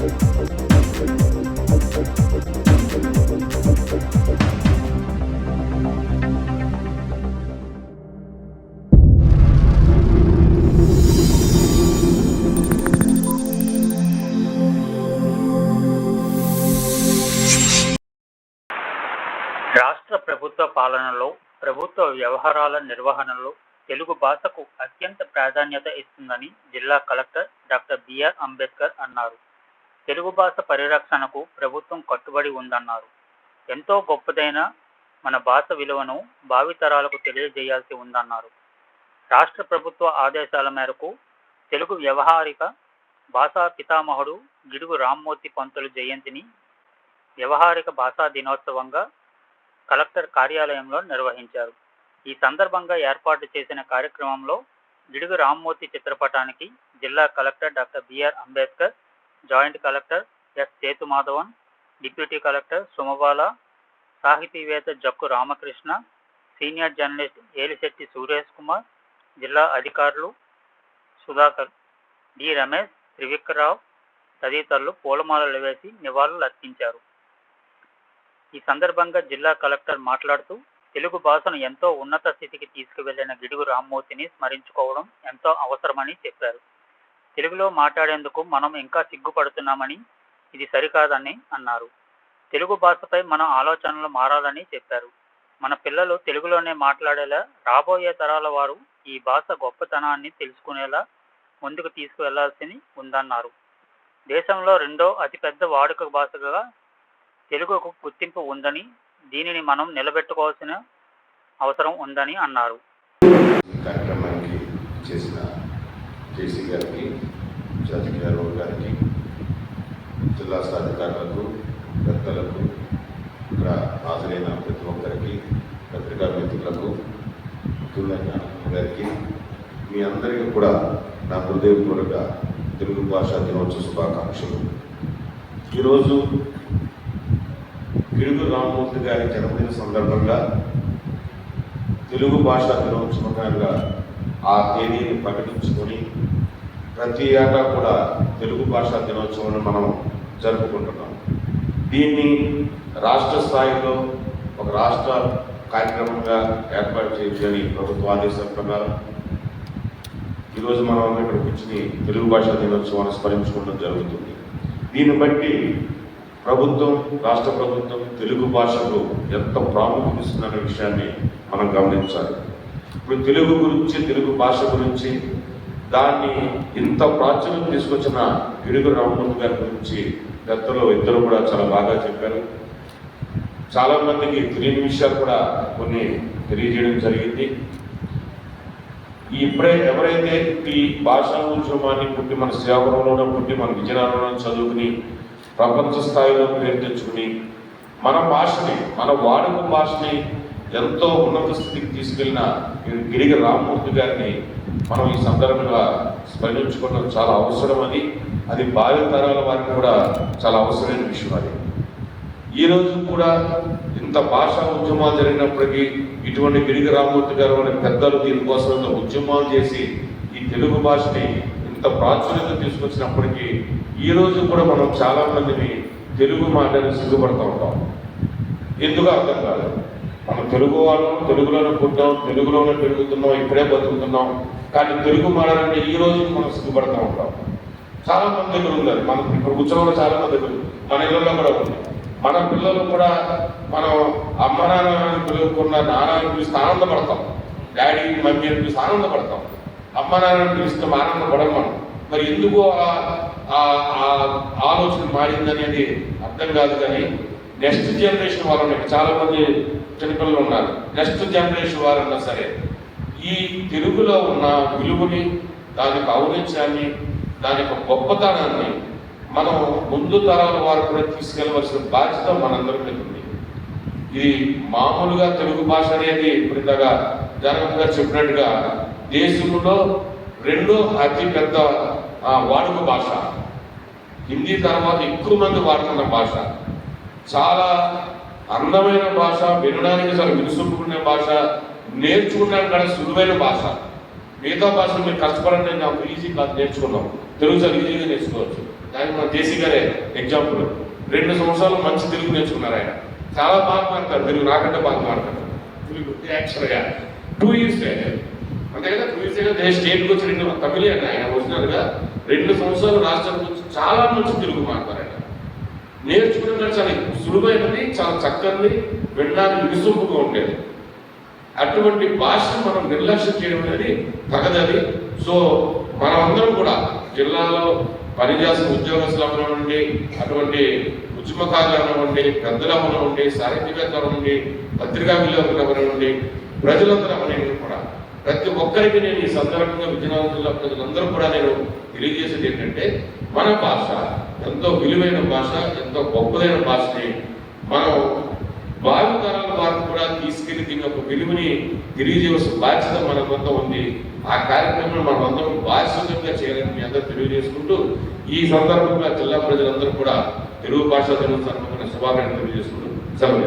రాష్ట్ర ప్రభుత్వ పాలనలో, ప్రభుత్వ వ్యవహారాల నిర్వహణలో తెలుగు భాషకు అత్యంత ప్రాధాన్యత ఇస్తుందని జిల్లా కలెక్టర్ డాక్టర్ బిఆర్ అంబేద్కర్ అన్నారు. తెలుగు భాష పరిరక్షణకు ప్రభుత్వం కట్టుబడి ఉందన్నారు. ఎంతో గొప్పదైన మన భాష విలువను భావితరాలకు తెలియజేయాల్సి ఉందన్నారు. రాష్ట్ర ప్రభుత్వ ఆదేశాల మేరకు తెలుగు వ్యవహారిక భాషా పితామహుడు గిడుగు రామ్మూర్తి పంతులు జయంతిని వ్యవహారిక భాషా దినోత్సవంగా కలెక్టర్ కార్యాలయంలో నిర్వహించారు. ఈ సందర్భంగా ఏర్పాటు చేసిన కార్యక్రమంలో గిడుగు రామ్మూర్తి చిత్రపటానికి జిల్లా collector doctor BR Ambedkar, joint collector S Sethumadhavan, deputy collector Sumabala, సాహితీవేత్త జక్కు రామకృష్ణ, సీనియర్ జర్నలిస్ట్ ఏలిశెట్టి సురేష్ కుమార్, జిల్లా అధికారులు సుధాకర్, డి రమేష్, త్రివిక్రరావు తదితరులు పూలమాలలు వేసి నివాళులు అర్పించారు. ఈ సందర్భంగా జిల్లా కలెక్టర్ మాట్లాడుతూ తెలుగు భాషను ఎంతో ఉన్నత స్థితికి తీసుకువెళ్లిన గిడుగు రామ్మూర్తిని స్మరించుకోవడం ఎంతో అవసరమని చెప్పారు. తెలుగులో మాట్లాడేందుకు మనం ఇంకా సిగ్గుపడుతున్నామని, ఇది సరికాదని అన్నారు. తెలుగు భాషపై మన ఆలోచనలు మారాలని చెప్పారు. మన పిల్లలు తెలుగులోనే మాట్లాడేలా, రాబోయే తరాల వారు ఈ భాష గొప్పతనాన్ని తెలుసుకునేలా ముందుకు తీసుకువెళ్లాల్సి ఉందన్నారు. దేశంలో రెండో అతిపెద్ద వాడుక భాషగా తెలుగుకు గుర్తింపు ఉందని, దీనిని మనం నిలబెట్టుకోవాల్సిన అవసరం ఉందని అన్నారు. కార్యక్రమానికి చేసిన జేసీ గారికి, జాతీయ గారికి, జిల్లా అధికారులకు, పెద్దలకు, ఇక్కడ హాజరైన ప్రతి ఒక్కరికి, పత్రికా మిత్రులకు, తులైన గారికి, మీ అందరికీ కూడా నా హృదయపూర్వక తెలుగు భాషా దినోత్సవ శుభాకాంక్షలు. ఈరోజు గిడుగు రామ్మూర్తి గారి జన్మదిన సందర్భంగా తెలుగు భాషా దినోత్సవంగా ఆ తేదీని ప్రకటించుకొని ప్రతి ఏటా కూడా తెలుగు భాషా దినోత్సవాన్ని మనం జరుపుకుంటున్నాం. దీన్ని రాష్ట్ర స్థాయిలో ఒక రాష్ట్ర కార్యక్రమంగా ఏర్పాటు చేయాలని ప్రభుత్వ ఆదేశాల ప్రకారం ఈరోజు మనం ఇక్కడ కూర్చుని తెలుగు భాషా దినోత్సవాన్ని స్మరించుకోవడం జరుగుతుంది. దీన్ని బట్టి ప్రభుత్వం, రాష్ట్ర ప్రభుత్వం తెలుగు భాషకు ఎంత ప్రాముఖ్యత ఇస్తుందనే విషయాన్ని మనం గమనించాలి. ఇప్పుడు తెలుగు గురించి, తెలుగు భాష గురించి, దాన్ని ఇంత ప్రాచుర్యం తీసుకొచ్చిన గిడుగు రామ్మూర్తి గారి గురించి పెద్దలు ఇద్దరు కూడా చాలా బాగా చెప్పారు. చాలామందికి తెలియని విషయాలు కూడా కొన్ని తెలియజేయడం జరిగింది. ఇప్పుడే ఎవరైతే ఈ భాషా ఉద్యమాన్ని పుట్టి మన శ్రీకాకుళంలోనే పుట్టి మన విజయనగరంలో చదువుకుని ప్రపంచ స్థాయిలో పేరు తెచ్చుకుని మన భాషని, మన వాడుక భాషని ఎంతో ఉన్నత స్థితికి తీసుకెళ్లిన గిడుగు రామ్మూర్తి గారిని మనం ఈ సందర్భంగా స్మరించుకోవడం చాలా అవసరం. అది భావి తరాల వారికి కూడా చాలా అవసరమైన విషయం. అది ఈరోజు కూడా ఇంత భాషా ఉద్యమాలు జరిగినప్పటికీ ఇటువంటి గిడుగు రామ్మూర్తి గారు అనే పెద్దలు దీనికోసం ఉద్యమాలు చేసి ఈ తెలుగు భాషని ఇంత ప్రాచుర్యత తీసుకొచ్చినప్పటికీ ఈరోజు కూడా మనం చాలా మందిని తెలుగు మాట్లాడి సిగ్గుపడుతూ ఉంటాం. ఎందుకు అర్థం కాదు. మనం తెలుగు వాళ్ళం, తెలుగులోనే పుట్టాం, తెలుగులోనే పెరుగుతున్నాం, ఇక్కడే బతుకుతున్నాం. కానీ తెలుగు మాట్లాడంటే ఈ రోజు మనం సిగ్గుపడుతూ ఉంటాం. చాలా మంది దగ్గర ఉన్నారు. మనం ఇప్పుడు కూర్చోవడం చాలా మంది దగ్గర, మన ఇళ్ళల్లో కూడా ఉంది. మన పిల్లలు కూడా మనం అమ్మ నాన్నని పిలుపుకున్న నాన్నని పిలిస్తే ఆనందపడతాం, డాడీ మమ్మీ అని పిలిస్తే ఆనందపడతాం. అమ్మ నాన్నని పిలిస్తే ఆనందపడం మనం. మరి ఎందుకు ఆలోచన మారిందనేది అర్థం కాదు. కానీ నెక్స్ట్ జనరేషన్ వాళ్ళని, చాలా మంది చిన్నపిల్లలు ఉన్నారు, నెక్స్ట్ జనరేషన్ వారన్నా సరే ఈ తెలుగులో ఉన్న విలువని, దాని ఔన్నత్యాన్ని, దాని యొక్క గొప్పతనాన్ని మనం ముందు తరాల వారు కూడా తీసుకెళ్ళవలసిన బాధ్యత మనందరి మీద ఉంది. ఇది మామూలుగా తెలుగు భాష అనేది ఇప్పుడుగా జనంగా చెప్పినట్టుగా దేశంలో రెండో అతి పెద్ద వాడుక భాష. హిందీ తర్వాత ఎక్కువ మంది వాడుతున్న భాష. చాలా అందమైన భాష, వినడానికి చాలా వినుసుకునే భాష, నేర్చుకున్నాక కూడా సులువైన భాష. మిగతా భాషలు మీరు కష్టపడండి, నాకు ఈజీ కాదు నేర్చుకున్నాం. తెలుగు చాలా ఈజీగా నేర్చుకోవచ్చు. దానికి మన జేసీ గారే ఎగ్జాంపుల్. 2 సంవత్సరాలు మంచి తెలుగు నేర్చుకున్నారు ఆయన. చాలా బాగా మాట్లాడతారు తెలుగు, నాకంటే బాగా మాట్లాడతారు తెలుగు యాక్చువల్గా. 2 years అంతే కదా, 2 years కదా స్టేట్కి వచ్చి 2 తమిళ అండి ఆయన ఒరిజినల్గా. 2 సంవత్సరాలు రాష్ట్రానికి వచ్చి చాలా మంచి తెలుగు మాట్లాడారు ఆయన. నేర్చుకున్న చాలా సులువైనది, చాలా చక్కని, వినడానికి విసుంపుగా ఉండేది. అటువంటి భాషను మనం నిర్లక్ష్యం చేయడం అనేది తగదది. సో మనమందరం కూడా జిల్లాలో పనిచేసిన ఉద్యోగస్తులు అవ్వనివ్వండి, అటువంటి ఉద్యమకారులు అవ్వనివ్వండి, పెద్దలు అవ్వనివ్వండి, సాహిత్యవేత్తలు అవ్వనివ్వండి, పత్రికా విలేకరులు అవ్వనివ్వండి, ప్రజలందరూ అవ్వనివ్వండి కూడా ప్రతి ఒక్కరికి నేను ఈ సందర్భంగా విజయనగరం జిల్లా ప్రజలందరూ కూడా నేను తెలియజేసేది ఏంటంటే, మన భాష ఎంతో విలువైన భాష, ఎంతో గొప్పదైన భాషని మనం భావి తరాల వారికి కూడా తీసుకెళ్లి దీని యొక్క విలువని తెలియజేయాల్సిన బాధ్యత మనకంతా ఉంది. ఆ కార్యక్రమంలో మనం అందరం బాధ్యతంగా చేయాలని మీ అందరూ తెలియజేసుకుంటూ, ఈ సందర్భంగా జిల్లా ప్రజలందరూ కూడా తెలుగు భాషా దినోత్సవం శుభాకాంక్షలు తెలియజేసుకుంటూ సెలవు.